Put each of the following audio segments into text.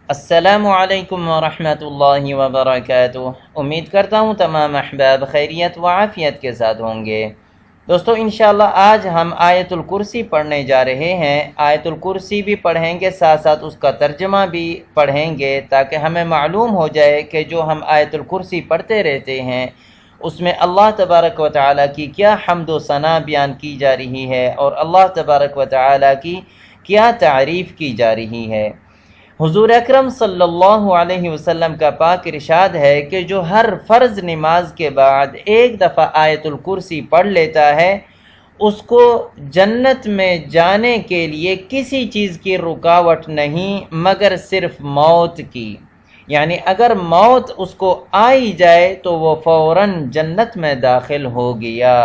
السلام علیکم ورحمۃ اللہ وبرکاتہ۔ امید کرتا ہوں تمام احباب خیریت و عافیت کے ساتھ ہوں گے۔ دوستو انشاءاللہ آج ہم آیت الکرسی پڑھنے جا رہے ہیں۔ آیت الکرسی بھی پڑھیں گے، ساتھ ساتھ اس کا ترجمہ بھی پڑھیں گے تاکہ ہمیں معلوم ہو جائے کہ جو ہم آیت الکرسی پڑھتے رہتے ہیں اس میں اللہ تبارک و تعالیٰ کی کیا حمد و ثنا بیان کی جا رہی ہے اور اللہ تبارک و تعالیٰ کی کیا تعریف کی جا رہی ہے۔ حضور اکرم صلی اللہ علیہ وسلم کا پاک ارشاد ہے کہ جو ہر فرض نماز کے بعد ایک دفعہ آیت الکرسی پڑھ لیتا ہے اس کو جنت میں جانے کے لیے کسی چیز کی رکاوٹ نہیں مگر صرف موت کی، یعنی اگر موت اس کو آئی جائے تو وہ فوراً جنت میں داخل ہو گیا۔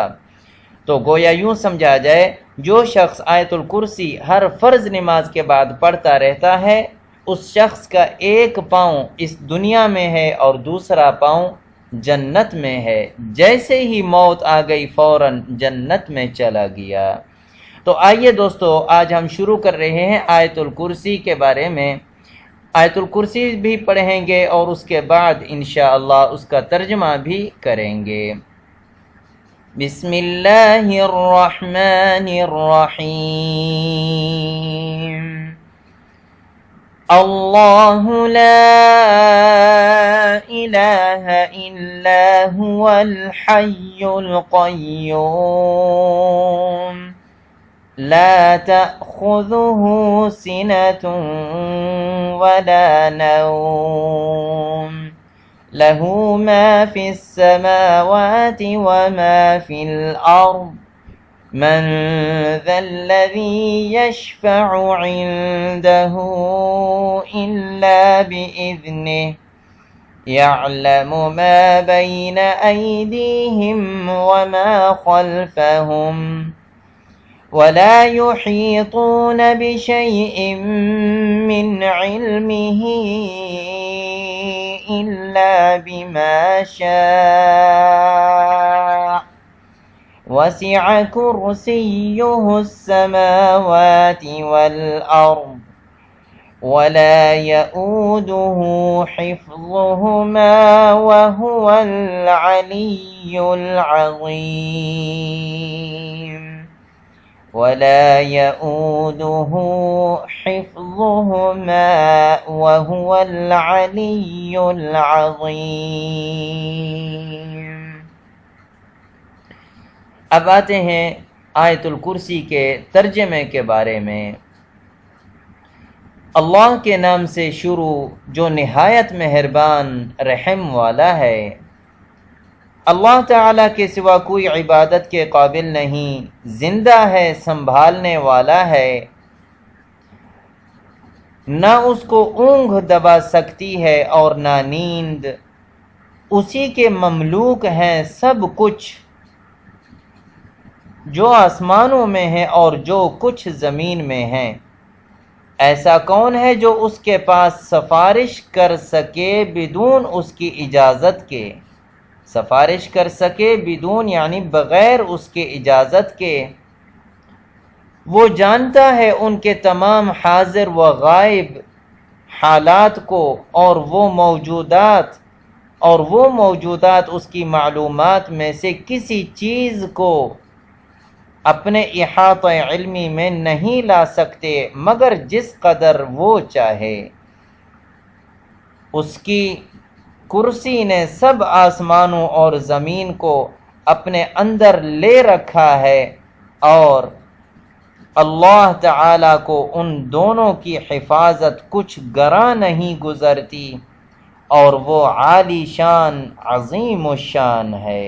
تو گویا یوں سمجھا جائے جو شخص آیت الکرسی ہر فرض نماز کے بعد پڑھتا رہتا ہے اس شخص کا ایک پاؤں اس دنیا میں ہے اور دوسرا پاؤں جنت میں ہے، جیسے ہی موت آ گئی فوراً جنت میں چلا گیا۔ تو آئیے دوستو آج ہم شروع کر رہے ہیں آیت الکرسی کے بارے میں۔ آیت الکرسی بھی پڑھیں گے اور اس کے بعد انشاءاللہ اس کا ترجمہ بھی کریں گے۔ بسم اللہ الرحمن الرحیم۔ اللہ لا الہ الا هو الحی القیوم لا تأخذه سنة ولا نوم له ما في السماوات وما في الأرض من ذا الذي يشفع عنده إلا بإذنه يعلم ما بين أيديهم وما خلفهم ولا يحيطون بشيء من علمه إلا بما شاء وسع كرسيه السماوات والأرض ولا يؤوده حفظهما وهو العلي العظيم ولا يؤوده حفظهما وهو العلي العظيم۔ اب آتے ہیں آیت الکرسی کے ترجمے کے بارے میں۔ اللہ کے نام سے شروع جو نہایت مہربان رحم والا ہے۔ اللہ تعالیٰ کے سوا کوئی عبادت کے قابل نہیں، زندہ ہے، سنبھالنے والا ہے، نہ اس کو اونگ دبا سکتی ہے اور نہ نیند، اسی کے مملوک ہیں سب کچھ جو آسمانوں میں ہے اور جو کچھ زمین میں ہے۔ ایسا کون ہے جو اس کے پاس سفارش کر سکے بدون اس کی اجازت کے؟ سفارش کر سکے بدون یعنی بغیر اس کی اجازت کے۔ وہ جانتا ہے ان کے تمام حاضر و غائب حالات کو اور وہ موجودات اس کی معلومات میں سے کسی چیز کو اپنے احاطہ علمی میں نہیں لا سکتے مگر جس قدر وہ چاہے۔ اس کی کرسی نے سب آسمانوں اور زمین کو اپنے اندر لے رکھا ہے اور اللہ تعالیٰ کو ان دونوں کی حفاظت کچھ گراں نہیں گزرتی اور وہ عالی شان عظیم الشان ہے۔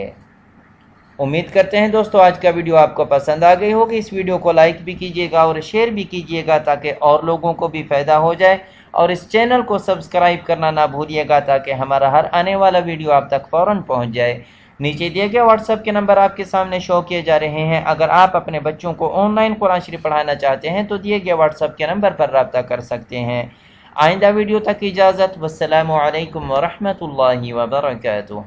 امید کرتے ہیں دوستو آج کا ویڈیو آپ کو پسند آ گئی ہوگی۔ اس ویڈیو کو لائک بھی کیجیے گا اور شیئر بھی کیجیے گا تاکہ اور لوگوں کو بھی فائدہ ہو جائے، اور اس چینل کو سبسکرائب کرنا نہ بھولیے گا تاکہ ہمارا ہر آنے والا ویڈیو آپ تک فوراً پہنچ جائے۔ نیچے دیے گئے واٹس ایپ کے نمبر آپ کے سامنے شو کیے جا رہے ہیں۔ اگر آپ اپنے بچوں کو آن لائن قرآن شریف پڑھانا چاہتے ہیں تو دیے گئے واٹس ایپ کے نمبر پر رابطہ کر سکتے ہیں۔ آئندہ ویڈیو تک اجازت، والسلام علیکم ورحمۃ اللہ وبرکاتہ۔